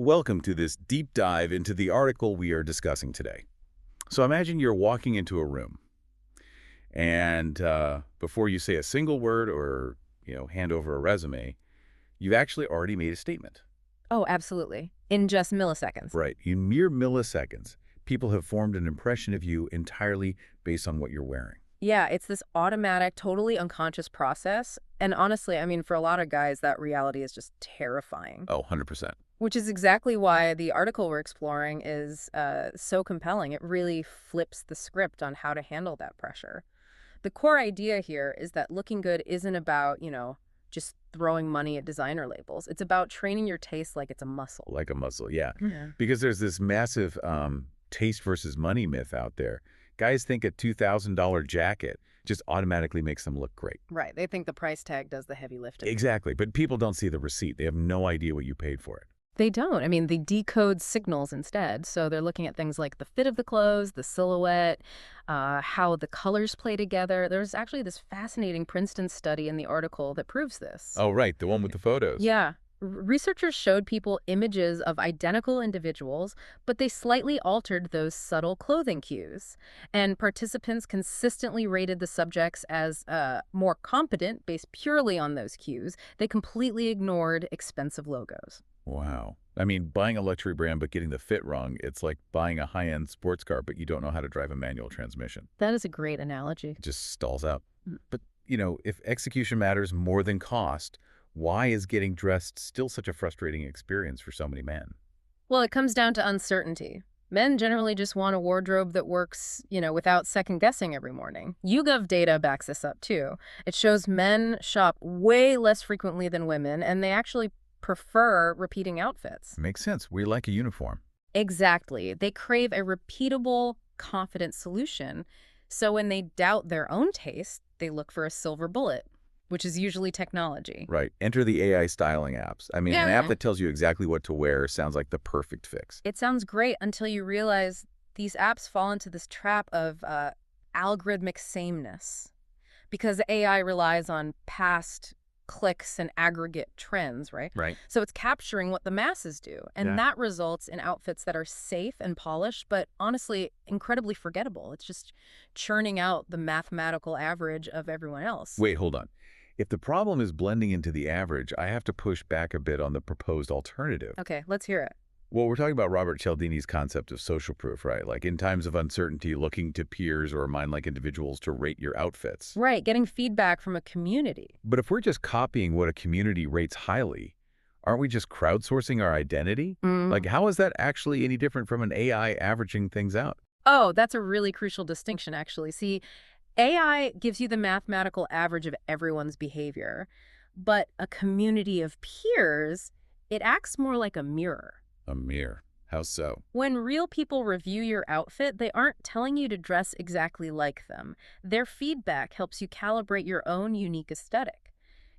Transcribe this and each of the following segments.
Welcome to this deep dive into the article we are discussing today. So imagine you're walking into a room, and before you say a single word or hand over a resume, you've actually already made a statement. Oh, absolutely. In just milliseconds. Right. In mere milliseconds, people have formed an impression of you entirely based on what you're wearing. Yeah, it's this automatic, totally unconscious process. And honestly, I mean, for a lot of guys, that reality is just terrifying. Oh, 100%. Which is exactly why the article we're exploring is so compelling. It really flips the script on how to handle that pressure. The core idea here is that looking good isn't about, just throwing money at designer labels. It's about training your taste like it's a muscle. Like a muscle, yeah. Yeah. Because there's this massive taste versus money myth out there. Guys think a $2,000 jacket just automatically makes them look great. Right. They think the price tag does the heavy lifting. Exactly, but people don't see the receipt. They have no idea what you paid for it. They don't. I mean, they decode signals instead. So they're looking at things like the fit of the clothes, the silhouette, how the colors play together. There's actually this fascinating Princeton study in the article that proves this. Oh, right, the one with the photos. Yeah. Researchers showed people images of identical individuals, but they slightly altered those subtle clothing cues. And participants consistently rated the subjects as more competent based purely on those cues. They completely ignored expensive logos. Wow. I mean, buying a luxury brand but getting the fit wrong, it's like buying a high-end sports car but you don't know how to drive a manual transmission. That is a great analogy. It just stalls out. Mm. But, if execution matters more than cost, why is getting dressed still such a frustrating experience for so many men? Well, it comes down to uncertainty. Men generally just want a wardrobe that works, without second guessing every morning. YouGov data backs this up too. It shows men shop way less frequently than women, and they actually prefer repeating outfits. Makes sense. We like a uniform. Exactly. They crave a repeatable, confident solution. So when they doubt their own taste, they look for a silver bullet, which is usually technology. Right. Enter the AI styling apps. I mean, an app Yeah. that tells you exactly what to wear sounds like the perfect fix. It sounds great until you realize these apps fall into this trap of algorithmic sameness because AI relies on past clicks and aggregate trends, right? Right. So it's capturing what the masses do, and Yeah. that results in outfits that are safe and polished, but honestly, incredibly forgettable. It's just churning out the mathematical average of everyone else. Wait, hold on. If the problem is blending into the average, I have to push back a bit on the proposed alternative. Okay, let's hear it. Well, we're talking about Robert Cialdini's concept of social proof, right? Like in times of uncertainty, looking to peers or mind-like individuals to rate your outfits. Right, getting feedback from a community. But if we're just copying what a community rates highly, aren't we just crowdsourcing our identity? Like, how is that actually any different from an AI averaging things out? Oh, that's a really crucial distinction, actually. See, AI gives you the mathematical average of everyone's behavior, but a community of peers, it acts more like a mirror. A mirror. How so? When real people review your outfit, they aren't telling you to dress exactly like them. Their feedback helps you calibrate your own unique aesthetic.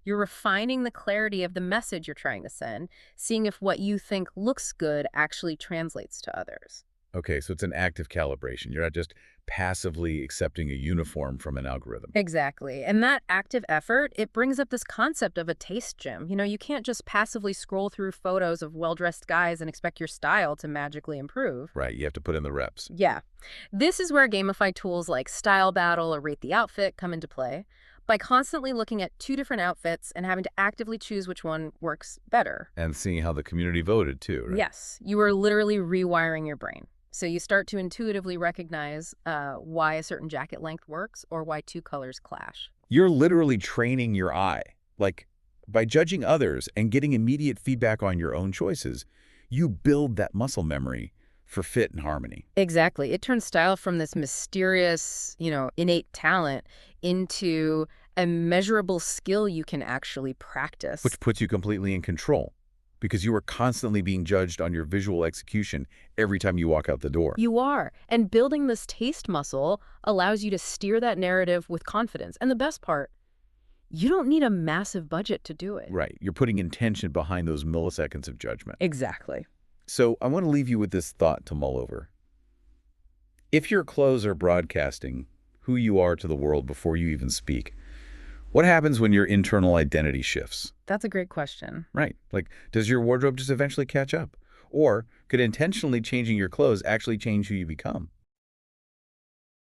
You're refining the clarity of the message you're trying to send, seeing if what you think looks good actually translates to others. Okay, so it's an active calibration. You're not just passively accepting a uniform from an algorithm. Exactly. And that active effort, it brings up this concept of a taste gym. You can't just passively scroll through photos of well-dressed guys and expect your style to magically improve. Right, you have to put in the reps. Yeah. This is where gamified tools like Style Battle or Rate the Outfit come into play. By constantly looking at two different outfits and having to actively choose which one works better. And seeing how the community voted, too, right? Yes, you are literally rewiring your brain. So you start to intuitively recognize why a certain jacket length works or why two colors clash. You're literally training your eye. Like, by judging others and getting immediate feedback on your own choices, you build that muscle memory for fit and harmony. Exactly. It turns style from this mysterious, innate talent into a measurable skill you can actually practice. Which puts you completely in control because you are constantly being judged on your visual execution every time you walk out the door. You are. And building this taste muscle allows you to steer that narrative with confidence. And the best part, you don't need a massive budget to do it. Right. You're putting intention behind those milliseconds of judgment. Exactly. So I want to leave you with this thought to mull over. If your clothes are broadcasting who you are to the world before you even speak, what happens when your internal identity shifts? That's a great question. Right. Like, does your wardrobe just eventually catch up? Or could intentionally changing your clothes actually change who you become?